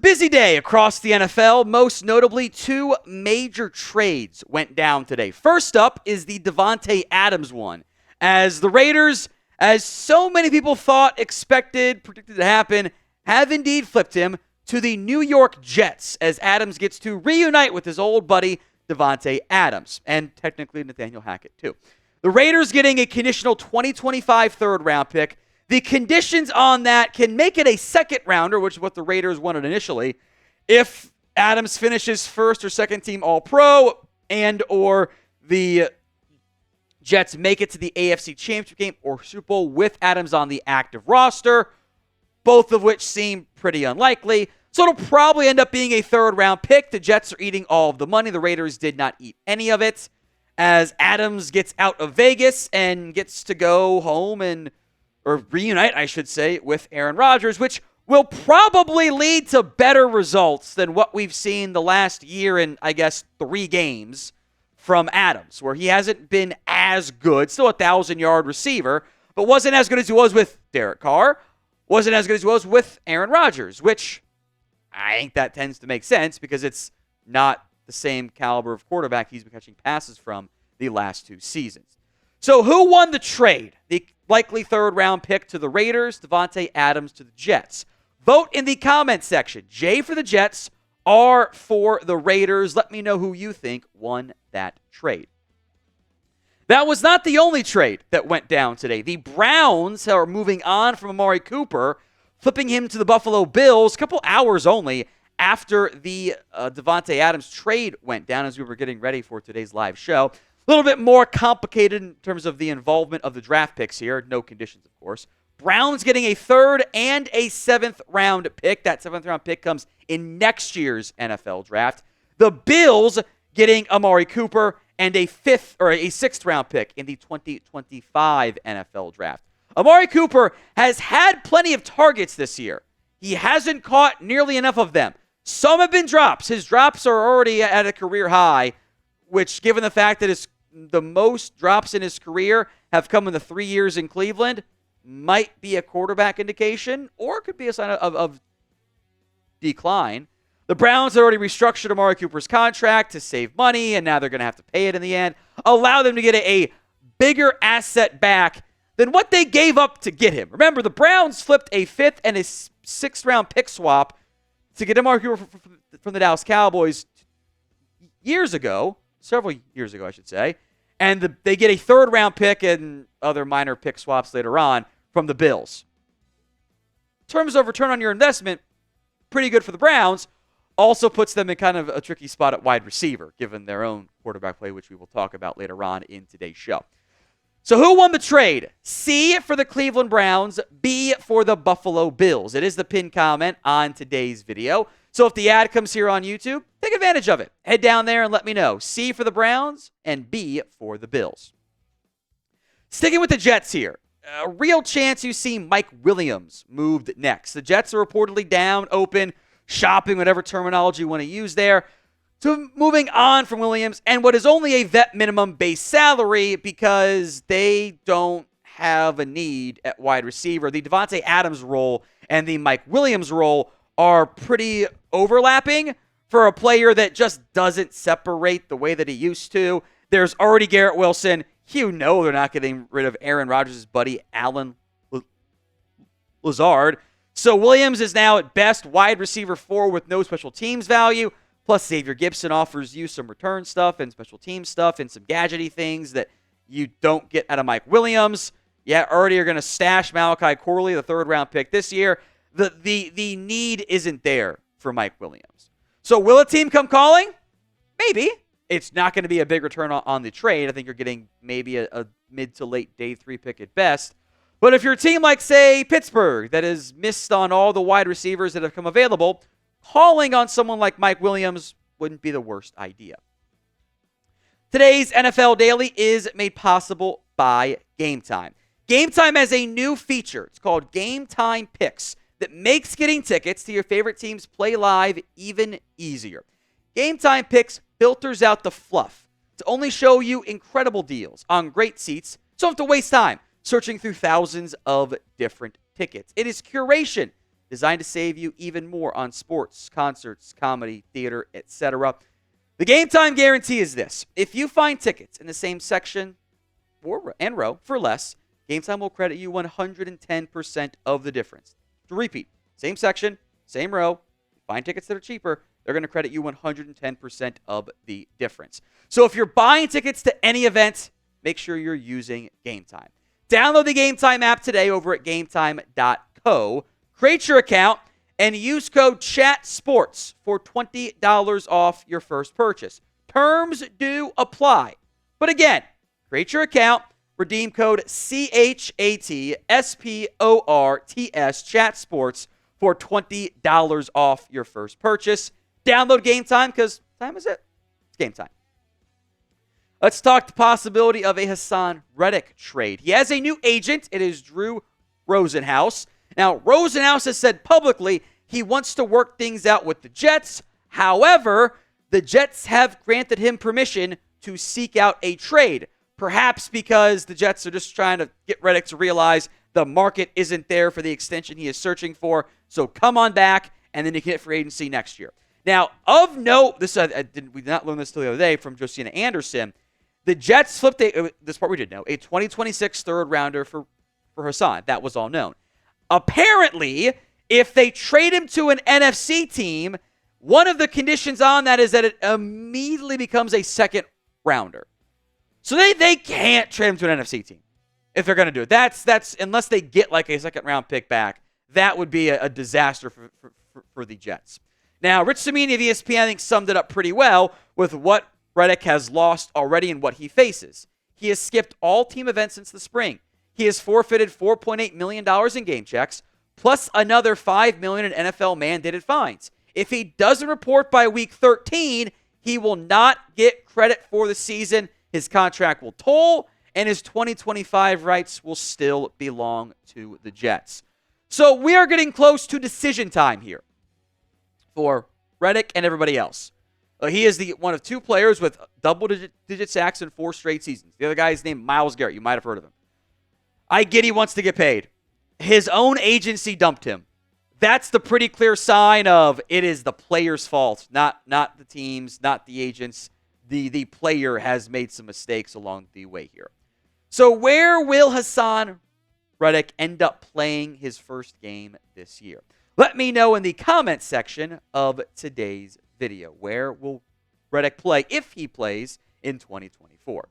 busy day across the NFL. Most notably, two major trades went down today. First up is the Davante Adams one. As the Raiders, as so many people thought, expected, predicted to happen, have indeed flipped him to the New York Jets as Adams gets to reunite with his old buddy Davante Adams, and technically Nathaniel Hackett too. The Raiders getting a conditional 2025 third-round pick. The conditions on that can make it a second-rounder, which is what the Raiders wanted initially, if Adams finishes first or second-team All-Pro and or the Jets make it to the AFC Championship game or Super Bowl with Adams on the active roster, both of which seem pretty unlikely. So it'll probably end up being a third-round pick. The Jets are eating all of the money. The Raiders did not eat any of it, as Adams gets out of Vegas and gets to go home or reunite, I should say, with Aaron Rodgers, which will probably lead to better results than what we've seen the last year in, I guess, 3 games from Adams, where he hasn't been as good, still a 1,000-yard receiver, but wasn't as good as he was with Derek Carr, wasn't as good as he was with Aaron Rodgers, which I think that tends to make sense because it's not the same caliber of quarterback he's been catching passes from the last 2 seasons. So who won the trade? The likely third-round pick to the Raiders, Davante Adams to the Jets. Vote in the comments section. J for the Jets, R for the Raiders. Let me know who you think won that trade. That was not the only trade that went down today. The Browns are moving on from Amari Cooper, flipping him to the Buffalo Bills a couple hours only after the Davante Adams trade went down as we were getting ready for today's live show. A little bit more complicated in terms of the involvement of the draft picks here. No conditions, of course. Browns getting a 3rd and a 7th round pick. That 7th round pick comes in next year's NFL draft. The Bills getting Amari Cooper and a 5th or a 6th round pick in the 2025 NFL draft. Amari Cooper has had plenty of targets this year. He hasn't caught nearly enough of them. Some have been drops. His drops are already at a career high, which, given the fact that the most drops in his career have come in the 3 years in Cleveland, might be a quarterback indication or could be a sign of decline. The Browns had already restructured Amari Cooper's contract to save money, and now they're going to have to pay it in the end. Allow them to get a bigger asset back than what they gave up to get him. Remember, the Browns flipped a 5th and a 6th round pick swap to get Amari Cooper from the Dallas Cowboys several years ago, I should say. And they get a 3rd round pick and other minor pick swaps later on from the Bills. In terms of return on your investment, pretty good for the Browns. Also puts them in kind of a tricky spot at wide receiver, given their own quarterback play, which we will talk about later on in today's show. So who won the trade? C for the Cleveland Browns, B for the Buffalo Bills. It is the pinned comment on today's video. So if the ad comes here on YouTube, take advantage of it. Head down there and let me know. C for the Browns and B for the Bills. Sticking with the Jets here. A real chance you see Mike Williams moved next. The Jets are reportedly down, open, shopping, whatever terminology you want to use there, to moving on from Williams and what is only a vet minimum base salary because they don't have a need at wide receiver. The Davante Adams role and the Mike Williams role are pretty overlapping for a player that just doesn't separate the way that he used to. There's already Garrett Wilson. You know they're not getting rid of Aaron Rodgers' buddy, Alan Lazard. So Williams is now at best wide receiver 4 with no special teams value. Plus Xavier Gipson offers you some return stuff and special team stuff and some gadgety things that you don't get out of Mike Williams. Yeah, already are going to stash Malachi Corley, the 3rd round pick this year. The need isn't there for Mike Williams. So will a team come calling? Maybe. It's not going to be a big return on the trade. I think you're getting maybe a mid to late day 3 pick at best. But if you're a team like, say, Pittsburgh, that has missed on all the wide receivers that have come available, calling on someone like Mike Williams wouldn't be the worst idea. Today's NFL Daily is made possible by Game Time. Game Time has a new feature. It's called Game Time Picks that makes getting tickets to your favorite team's play live even easier. Game Time Picks filters out the fluff to only show you incredible deals on great seats, so you don't have to waste time searching through thousands of different tickets. It is curation designed to save you even more on sports, concerts, comedy, theater, etc. The Game Time guarantee is this. If you find tickets in the same section and row for less, Game Time will credit you 110% of the difference. To repeat, same section, same row, find tickets that are cheaper, they're going to credit you 110% of the difference. So if you're buying tickets to any event, make sure you're using Game Time. Download the Game Time app today over at gametime.co. Create your account and use code CHATSPORTS for $20 off your first purchase. Terms do apply. But again, create your account, redeem code CHATSPORTS, CHATSPORTS, for $20 off your first purchase. Download Game Time because time is it. It's game time. Let's talk the possibility of a Haason Reddick trade. He has a new agent. It is Drew Rosenhaus. Now, Rosenhaus has said publicly he wants to work things out with the Jets. However, the Jets have granted him permission to seek out a trade. Perhaps because the Jets are just trying to get Reddick to realize the market isn't there for the extension he is searching for. So come on back, and then you can hit free agency next year. Now, of note, we did not learn this until the other day from Josina Anderson. The Jets flipped this part we did know, a 2026 third rounder for Haason. That was all known. Apparently, if they trade him to an NFC team, one of the conditions on that is that it immediately becomes a second rounder. So they can't trade him to an NFC team if they're going to do it. That's unless they get like a second round pick back, that would be a disaster for the Jets. Now, Rich Cimini of ESPN, I think, summed it up pretty well with what Reddick has lost already and what he faces. He has skipped all team events since the spring. He has forfeited $4.8 million in game checks, plus another $5 million in NFL-mandated fines. If he doesn't report by week 13, he will not get credit for the season. His contract will toll, and his 2025 rights will still belong to the Jets. So we are getting close to decision time here for Reddick and everybody else. He is the one of two players with double-digit sacks in 4 straight seasons. The other guy is named Myles Garrett. You might have heard of him. I get he wants to get paid. His own agency dumped him. That's the pretty clear sign of it is the player's fault, not the team's, not the agent's. The player has made some mistakes along the way here. So where will Haason Reddick end up playing his first game this year? Let me know in the comments section of today's video. Where will Reddick play if he plays in 2024?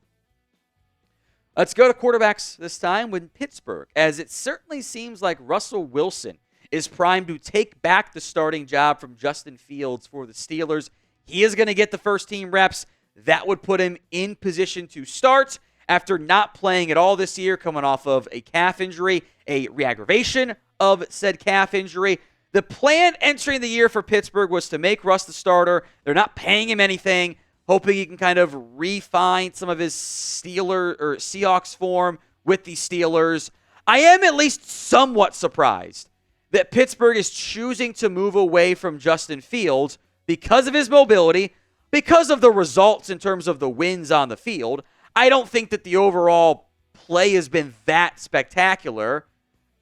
Let's go to quarterbacks this time with Pittsburgh, as it certainly seems like Russell Wilson is primed to take back the starting job from Justin Fields for the Steelers. He is going to get the first team reps. That would put him in position to start after not playing at all this year, coming off of a calf injury, a re-aggravation of said calf injury. The plan entering the year for Pittsburgh was to make Russ the starter. They're not paying him anything, hoping he can kind of refine some of his Seahawks form with the Steelers. I am at least somewhat surprised that Pittsburgh is choosing to move away from Justin Fields because of his mobility, because of the results in terms of the wins on the field. I don't think that the overall play has been that spectacular.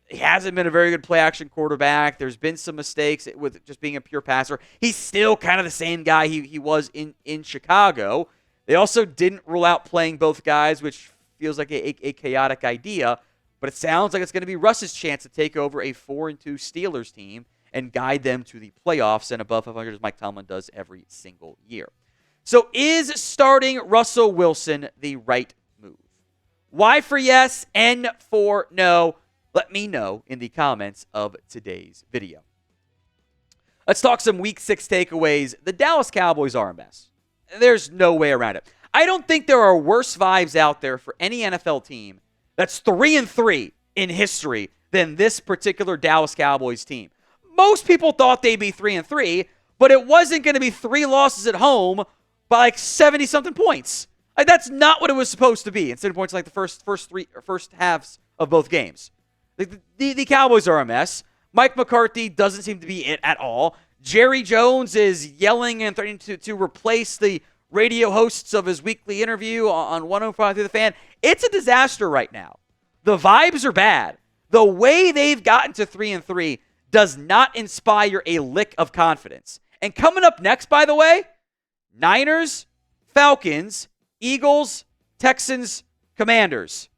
He hasn't been a very good play-action quarterback. There's been some mistakes with just being a pure passer. He's still kind of the same guy he was in Chicago. They also didn't rule out playing both guys, which feels like a chaotic idea. But it sounds like it's going to be Russ's chance to take over a 4-2 Steelers team and guide them to the playoffs and above 500 as Mike Tomlin does every single year. So is starting Russell Wilson the right move? Y for yes, N for no. Let me know in the comments of today's video. Let's talk some Week 6 takeaways. The Dallas Cowboys are a mess. There's no way around it. I don't think there are worse vibes out there for any NFL team that's 3-3 in history than this particular Dallas Cowboys team. Most people thought they'd be 3-3, but it wasn't going to be 3 losses at home by like 70-something points. Like, that's not what it was supposed to be. Instead of points like the first halves of both games. The Cowboys are a mess. Mike McCarthy doesn't seem to be it at all. Jerry Jones is yelling and threatening to replace the radio hosts of his weekly interview on 105 through the Fan. It's a disaster right now. The vibes are bad. The way they've gotten to 3-3 does not inspire a lick of confidence. And coming up next, by the way, Niners, Falcons, Eagles, Texans, Commanders.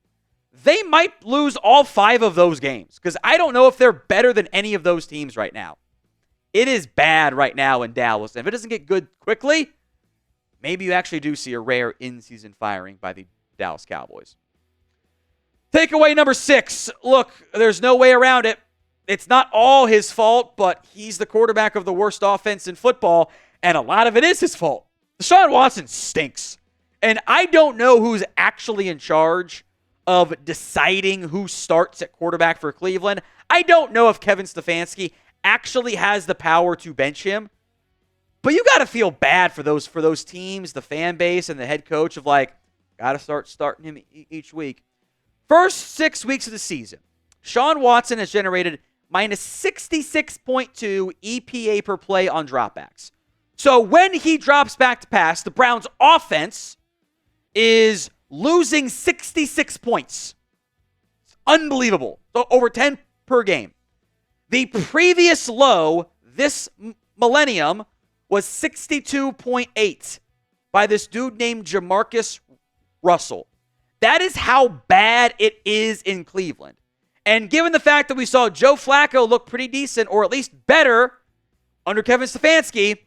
They might lose all 5 of those games because I don't know if they're better than any of those teams right now. It is bad right now in Dallas. And if it doesn't get good quickly, maybe you actually do see a rare in-season firing by the Dallas Cowboys. Takeaway number 6. Look, there's no way around it. It's not all his fault, but he's the quarterback of the worst offense in football, and a lot of it is his fault. DeShaun Watson stinks. And I don't know who's actually in charge of deciding who starts at quarterback for Cleveland. I don't know if Kevin Stefanski actually has the power to bench him. But you got to feel bad for those teams, the fan base, and the head coach of got to start starting him each week. First 6 weeks of the season, Deshaun Watson has generated minus 66.2 EPA per play on dropbacks. So when he drops back to pass, the Browns' offense is losing 66 points. It's unbelievable. So over 10 per game. The previous low this millennium was 62.8 by this dude named Jamarcus Russell. That is how bad it is in Cleveland. And given the fact that we saw Joe Flacco look pretty decent, or at least better, under Kevin Stefanski,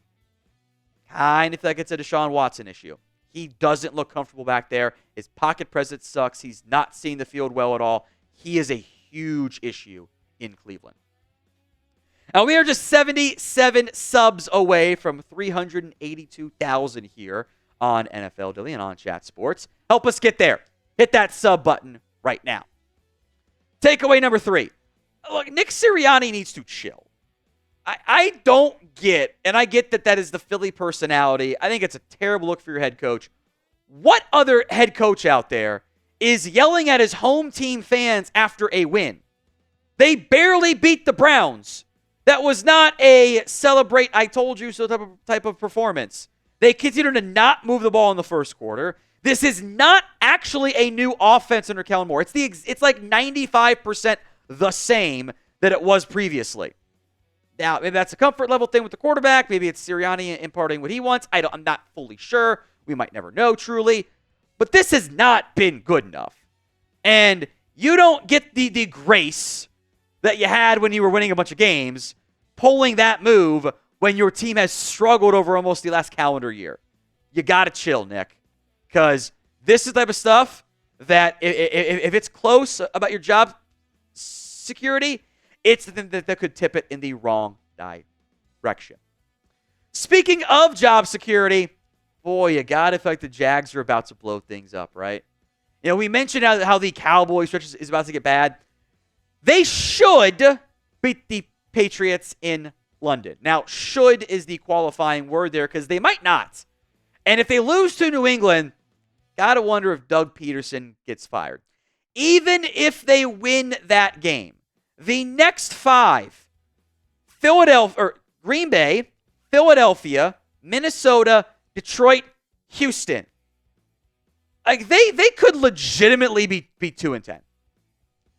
kind of feel like it's a Deshaun Watson issue. He doesn't look comfortable back there. His pocket presence sucks. He's not seeing the field well at all. He is a huge issue in Cleveland. Now, we are just 77 subs away from 382,000 here on NFL Daily and on Chat Sports. Help us get there. Hit that sub button right now. Takeaway number 3. Look, Nick Sirianni needs to chill. I don't get, and I get that is the Philly personality. I think it's a terrible look for your head coach. What other head coach out there is yelling at his home team fans after a win? They barely beat the Browns. That was not a celebrate, I told you so type of performance. They continue to not move the ball in the first quarter. This is not actually a new offense under Kellen Moore. It's like 95% the same that it was previously. Now, maybe that's a comfort level thing with the quarterback. Maybe it's Sirianni imparting what he wants. I'm not fully sure. We might never know truly. But this has not been good enough. And you don't get the grace that you had when you were winning a bunch of games, pulling that move when your team has struggled over almost the last calendar year. You got to chill, Nick. Because this is the type of stuff that if it's close about your job security, it's the thing that could tip it in the wrong direction. Speaking of job security, boy, you got to feel like the Jags are about to blow things up, right? You know, we mentioned how the Cowboys stretch is about to get bad. They should beat the Patriots in London. Now, should is the qualifying word there because they might not. And if they lose to New England, got to wonder if Doug Peterson gets fired. Even if they win that game, the next 5, Green Bay, Philadelphia, Minnesota, Detroit, Houston. Like they could legitimately be 2-10.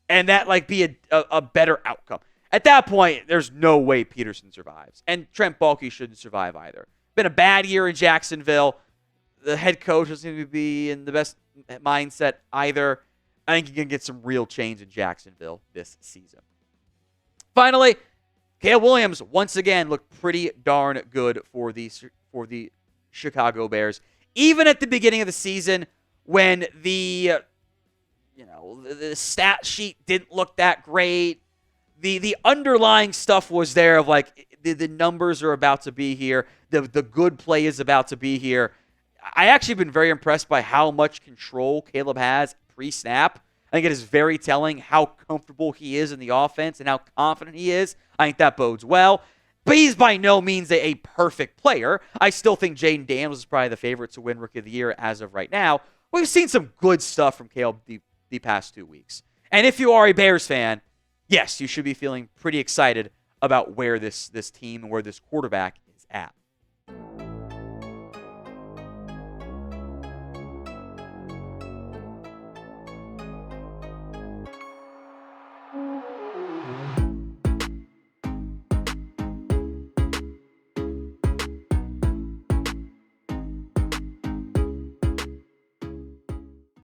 And that be a better outcome. At that point, there's no way Peterson survives. And Trent Baalke shouldn't survive either. Been a bad year in Jacksonville. The head coach doesn't seem to be in the best mindset either. I think you can get some real change in Jacksonville this season. Finally, Caleb Williams once again looked pretty darn good for the Chicago Bears. Even at the beginning of the season when the stat sheet didn't look that great, the underlying stuff was there of the numbers are about to be here. The good play is about to be here. I actually been very impressed by how much control Caleb has pre-snap. I think it is very telling how comfortable he is in the offense and how confident he is. I think that bodes well. But he's by no means a perfect player. I still think Jaden Daniels is probably the favorite to win Rookie of the Year as of right now. We've seen some good stuff from Caleb the past 2 weeks. And if you are a Bears fan, yes, you should be feeling pretty excited about where this team and where this quarterback is at.